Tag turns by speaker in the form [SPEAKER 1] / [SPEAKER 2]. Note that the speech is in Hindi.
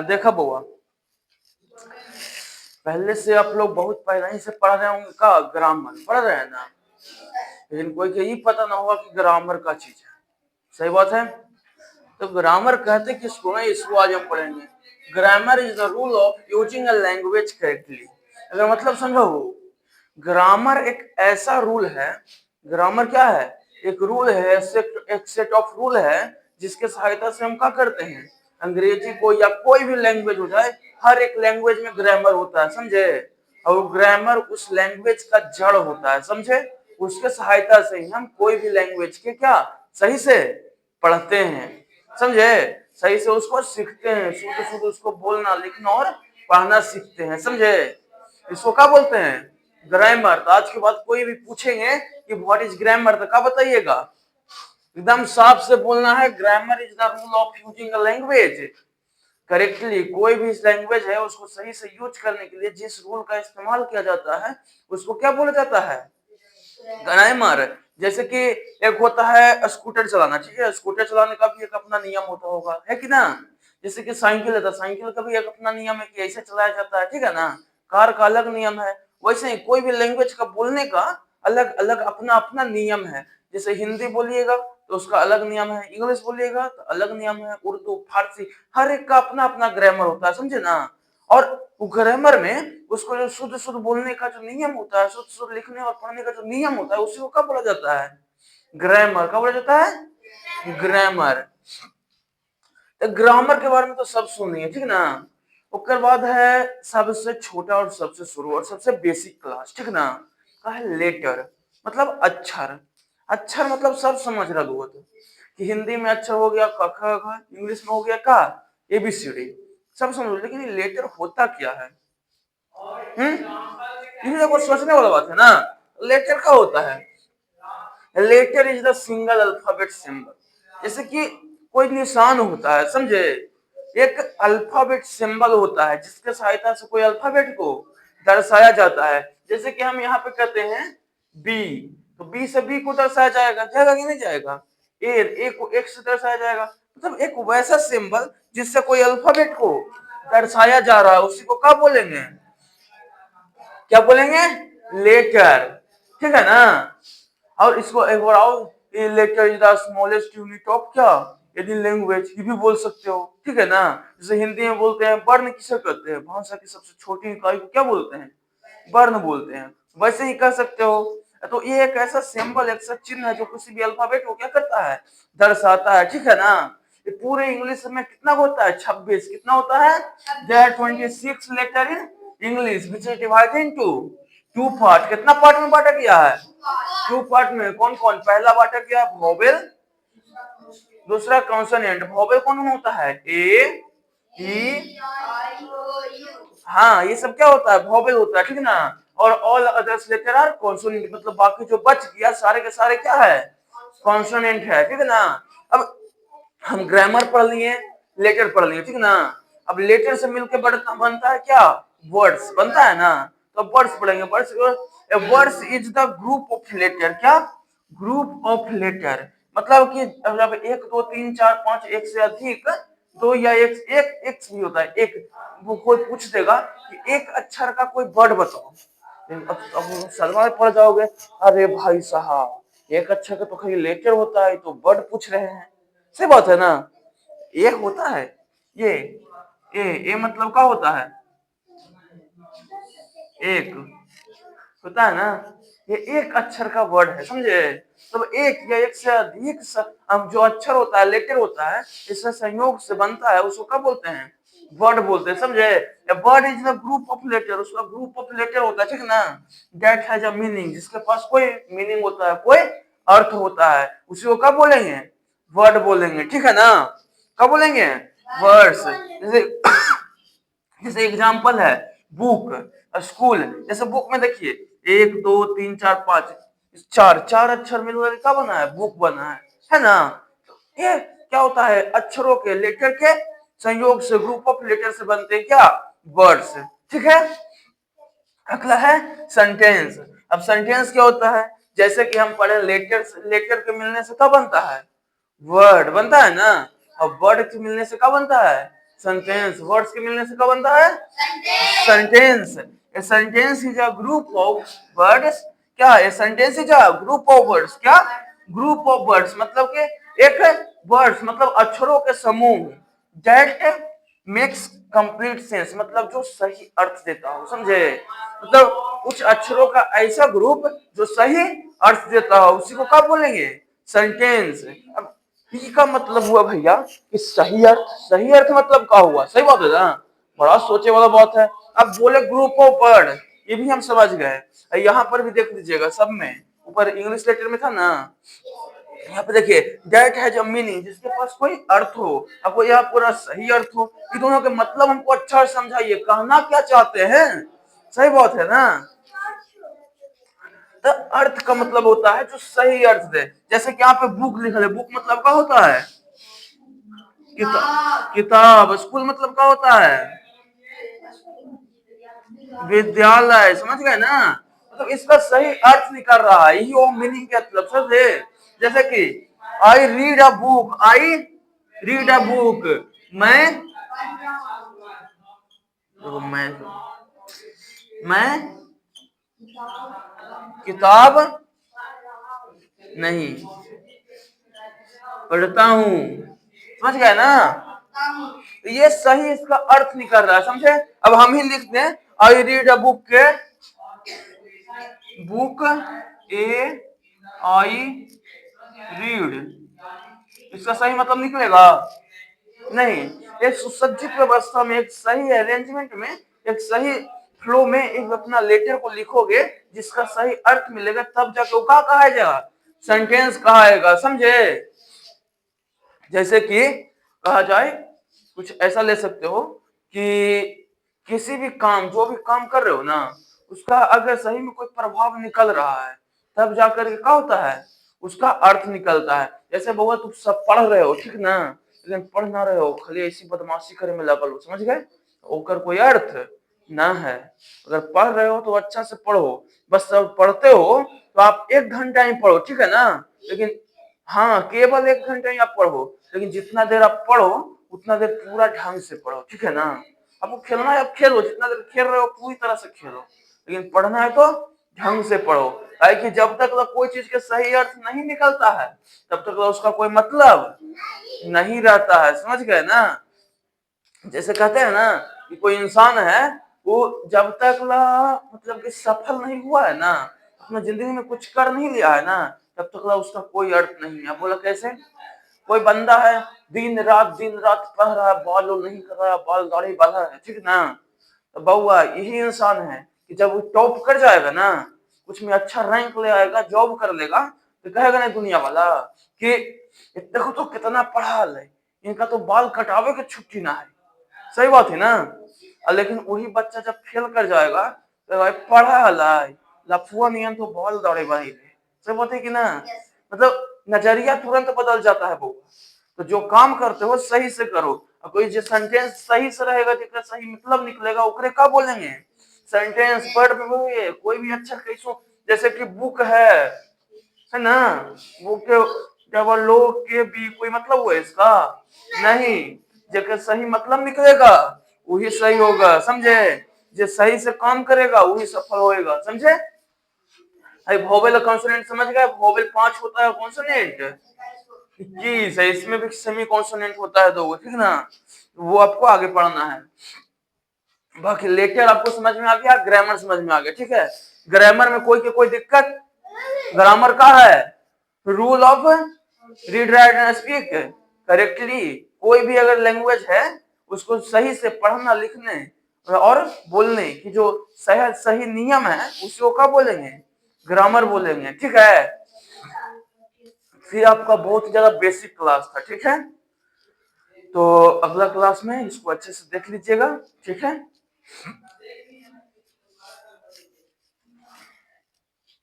[SPEAKER 1] देखा बुआ, पहले से आप लोग बहुत पहले ही से पढ़ रहे होंगे का ग्रामर पढ़ रहे हैं ना, लेकिन कोई को ये पता ना होगा कि ग्रामर का चीज है। सही बात है। तो ग्रामर कहते किसको है, इसको आज हम पढ़ेंगे। Grammar is the rule of using a language correctly. अगर मतलब समझो, ग्रामर एक ऐसा रूल है। ग्रामर क्या है? एक रूल है, एक सेट ऑफ रूल है जिसके सहायता से हम क्या करते हैं, अंग्रेजी को या कोई भी लैंग्वेज हो जाए, हर एक लैंग्वेज में ग्रामर होता है, समझे। और ग्रामर उस लैंग्वेज का जड़ होता है, समझे। उसके सहायता से ही हम कोई भी लैंग्वेज के क्या सही से पढ़ते हैं, समझे। सही से उसको सीखते हैं, शुद्ध शुद्ध उसको बोलना लिखना और पढ़ना सीखते हैं, समझे। इसको क्या बोलते हैं, ग्रामर। तो आज के बाद कोई भी पूछेंगे कि व्हाट इज ग्रामर, तो क्या बताइएगा, एकदम साफ से बोलना है, grammar is the rule of using a language correctly. कोई भी लैंग्वेज है उसको सही से यूज करने के लिए जिस रूल का इस्तेमाल किया जाता है उसको क्या बोला जाता है, ग्रामर। जैसे कि एक होता है स्कूटर चलाना, ठीक है, स्कूटर चलाने का भी एक अपना नियम होता होगा, है कि ना। जैसे कि साइकिल है, तो साइकिल का भी एक अपना नियम है कि ऐसे चलाया जाता है, ठीक है ना। कार का अलग नियम है। वैसे ही कोई भी लैंग्वेज का बोलने का अलग अलग अपना अपना नियम है। जैसे हिंदी बोलिएगा तो उसका अलग नियम है, इंग्लिश बोलिएगा तो अलग नियम है, उर्दू फारसी, हर एक का अपना अपना ग्रामर होता है, समझे ना। और ग्रामर में उसको जो शुद्ध शुद्ध बोलने का जो नियम होता है, शुद्ध शुद्ध लिखने और पढ़ने का जो नियम होता है, उसी को क्या बोला जाता है, ग्रामर। क्या बोला जाता है, ग्रामर। ग्रामर के बारे में तो सब सुनिए, ठीक ना। उसके बाद है सबसे छोटा और सबसे शुरू और सबसे बेसिक क्लास, ठीक ना। का है लेटर, मतलब अक्षर। अक्षर मतलब सब समझ रहा हुआ तो कि हिंदी में अक्षर हो गया क ख ग, इंग्लिश में हो गया का ABCD, सब समझ। लेकिन ये लेटर होता क्या है, ये तो सोचने वाला बात है ना। लेटर क्या होता है, letter is the single alphabet symbol. जैसे कि कोई निशान होता है, समझे। एक अल्फाबेट सिंबल होता है जिसके सहायता से कोई अल्फाबेट को दर्शाया जाता है। जैसे कि हम यहाँ पे कहते हैं बी, तो बी से बी को दर्शाया जाएगा, जाएगा कि नहीं जाएगा। ए को एक से दर्शाया जाएगा। मतलब एक वैसा सिंबल जिससे कोई अल्फाबेट को दर्शाया जा रहा है, उसी को क्या बोलेंगे, क्या बोलेंगे, लेटर, ठीक है ना। और इसको एक बार आओ, ये letter is the smallest unit of क्या, यदि लैंग्वेज, ये भी बोल सकते हो, ठीक है ना। जैसे हिंदी में बोलते हैं वर्ण किसे कहते हैं, भाषा की सबसे छोटी इकाई को क्या बोलते हैं, वर्ण बोलते हैं। वैसे ही कह सकते हो। तो ये एक ऐसा सिंबल, एक ऐसा चिन्ह है जो किसी भी अल्फाबेट को क्या करता है, दर्शाता है, ठीक है ना। ये पूरे इंग्लिश में कितना होता है, 26। कितना होता है, there are 26 letter in English which is divided into two part. कितना पार्ट में बांटा गया है, टू पार्ट में। कौन कौन, पहला बांटा गया वोवेल, दूसरा कॉन्सोनेंट। वोवेल कौन कौन होता है, ए ई, हाँ ये सब क्या होता है, वोवेल होता है, ठीक ना। और all others letter are consonant, मतलब बाकी जो बच गया सारे के सारे क्या है, कॉन्सोनेंट है, ठीक है ना। अब हम ग्रामर पढ़ लिए, लेटर पढ़ लिए, ठीक ना। अब लेटर से मिलकर बनता है क्या, वर्ड्स बनता है ना। तो वर्ड्स पढ़ेंगे। Words, words is the group of letter, क्या, ग्रुप ऑफ लेटर। मतलब कि जब 1 2 3 4 5 एक से अधिक, दो या एक एक एक भी होता है एक, वो कोई पूछ देगा कि एक अक्षर का कोई वर्ड बताओ। अब सदमा में पड़ जाओगे, अरे भाई साहब एक अक्षर का तो खाली लेटर होता है, तो वर्ड पूछ रहे हैं। सही बात है ना। एक होता है ये, ए मतलब क्या होता है, एक होता है ना। ये एक अक्षर का वर्ड है, समझे। तो एक या एक से अधिक अब जो अक्षर होता है, लेटर होता है, इससे संयोग से बनता है, उसको क्या बोलते हैं, वर्ड बोलते हैं, समझे। Word is the group of letter, उसका ग्रुप ऑफ लेटर होता है, ठीक ना। दैट हैज अ मीनिंग, जिसके पास कोई मीनिंग होता है, कोई अर्थ होता है, उसी को क्या बोलेंगे, वर्ड बोलेंगे, ठीक है ना। क्या बोलेंगे, वर्ड्स। जैसे जैसे एग्जाम्पल है बुक, स्कूल। जैसे बुक में देखिए 1 2 3 4 5, चार चार अक्षर मिलकर क्या बना है, बुक बना है ना। तो ये क्या होता है, अक्षरों के लेटर के संयोग से, ग्रुप ऑफ लेटर से बनते हैं क्या, वर्ड्स, ठीक है। अगला है सेंटेंस। अब सेंटेंस क्या होता है, जैसे कि हम पढ़े लेटर, लेटर के मिलने से क्या बनता है, वर्ड बनता है ना। और वर्ड के मिलने से क्या बनता है? सेंटेंस। वर्ड्स के मिलने से क्या बनता है? Sentence. A sentence is a group of words. क्या है? Sentence is a group of words. क्या? ग्रुप ऑफ वर्ड्स मतलब कि एक वर्ड्स मतलब अक्षरों के समूह दैट मेक्स कंप्लीट सेंस मतलब जो सही अर्थ देता हो, समझे? मतलब कुछ अक्षरों का ऐसा ग्रुप जो सही अर्थ देता हो उसी को क्या बोलेंगे? सेंटेंस। अब ई का मतलब हुआ भैया कि सही अर्थ। सही अर्थ मतलब क्या हुआ? सही बात है ना? बड़ा सोचे वाला बात है। अब बोले ग्रुप ऑफ वर्ड, ये भी हम समझ गए। यहाँ पर भी देख लीजिएगा, सब में ऊपर इंग्लिश लेटर में था ना, यहाँ पे देखिए दैट हैज अ मीनिंग, जिसके पास कोई अर्थ हो। आपको यह पूरा सही अर्थ हो। ये दोनों के मतलब हमको अच्छा से समझाइए, कहना क्या चाहते हैं? सही बात है ना? तो अर्थ का मतलब होता है जो सही अर्थ दे। जैसे कि यहाँ पे बुक लिखा है, बुक मतलब क्या होता है? किताब। किताब। स्कूल मतलब क्या होता है? विद्यालय। समझ गए ना? मतलब इसका सही अर्थ निकल रहा है, यही वो मीनिंग का मतलब समझे? जैसे कि I read a book. I read a book. मैं देखो, मैं किताब नहीं पढ़ता हूँ। समझ गए ना? तो ये सही इसका अर्थ निकल रहा है, समझे? अब हम ही लिख दें आई रीड अ बुक के बुक ए आई रीड, इसका सही मतलब निकलेगा? नहीं। एक सुसज्जित व्यवस्था में, एक सही अरेंजमेंट में, एक सही फ्लो में एक अपना लेटर को लिखोगे जिसका सही अर्थ मिलेगा, तब जाके वो क्या कहा जाएगा? सेंटेंस कहाएगा, समझे? जैसे कि कहा जाए, कुछ ऐसा ले सकते हो कि किसी भी काम, जो भी काम कर रहे हो ना, उसका अगर सही में कोई प्रभाव निकल रहा है तब जाकर के क्या होता है? उसका अर्थ निकलता है। जैसे बहुआ तुम सब पढ़ रहे हो, ठीक ना, लेकिन पढ़ ना रहे हो, खाली ऐसी बदमाशी करे में लगल हो, समझ गए? ओकर कोई अर्थ ना है। अगर पढ़ रहे हो तो अच्छा से पढ़ो। बस सब पढ़ते हो तो आप 1 घंटा ही पढ़ो, ठीक है ना? लेकिन हाँ, केवल 1 घंटा ही आप पढ़ो, लेकिन जितना देर आप पढ़ो उतना देर पूरा ढंग से पढ़ो, ठीक है ना? आपको खेलना है, आप खेलो, जितना देर खेल रहे हो पूरी तरह से खेलो, लेकिन पढ़ना है तो ढंग से पढ़ो। कि जब तक कोई चीज का सही अर्थ नहीं निकलता है तब तक उसका कोई मतलब नहीं रहता है, समझ गए ना? जैसे कहते हैं ना कि कोई इंसान है, वो जब तक मतलब कि सफल नहीं हुआ है ना, अपना जिंदगी में कुछ कर नहीं लिया है ना, तब तक उसका कोई अर्थ नहीं है। बोला कैसे? कोई बंदा है, दिन रात पढ़ रहा है, बाल नहीं कर रहा है, बाल दाढ़ी बांधा है, ठीक ना? तो बउआ यही इंसान है कि जब वो टॉप कर जाएगा ना, कुछ में अच्छा रैंक ले आएगा, जॉब कर लेगा, तो कहेगा ना दुनिया वाला कि देखो तो कितना पढ़ा है, इनका तो बाल कटावे की छुट्टी ना है। सही बात है ना? लेकिन वही बच्चा जब फेल कर जाएगा तो भाई पढ़ा हलाई लफुआ नियन तो बाल दौड़े भाई। सही बात है कि ना? मतलब नजरिया तुरंत बदल जाता है बउआ। तो जो काम करते हो सही से करो, और कोई जो सेंटेंस सही से रहेगा, जिसका सही मतलब निकलेगा, ओकरे क्या बोलेंगे? सेंटेंस। वर्ड में वो कोई भी अक्षर कैसो, जैसे कि बुक है ना? बुक के डबल लोग के भी कोई मतलब हुआ इसका? नहीं। जेकर सही मतलब निकलेगा वही सही होगा, समझे? जो सही से काम करेगा वही सफल होएगा, समझे? अरे वोवेल कॉन्सोनेंट समझ गए? वोवेल 5 होता है, कॉन्सोनेंट 21 है, इसमें भी सेमी कॉन्सोनेंट होता है 2, ठीक ना? वो आपको आगे पढ़ना है। बाकी लेटर आपको समझ में आ गया, ग्रामर समझ में आ गया, ठीक है? ग्रामर में कोई दिक्कत? ग्रामर का है rule of read write and speak correctly. कोई भी अगर लैंग्वेज है उसको सही से पढ़ना, लिखने और बोलने की जो सही सही नियम है उसको क्या बोलेंगे? ग्रामर बोलेंगे, ठीक है? फिर आपका बहुत ज्यादा बेसिक क्लास था, ठीक है? तो अगला क्लास में इसको अच्छे से देख लीजिएगा, ठीक है?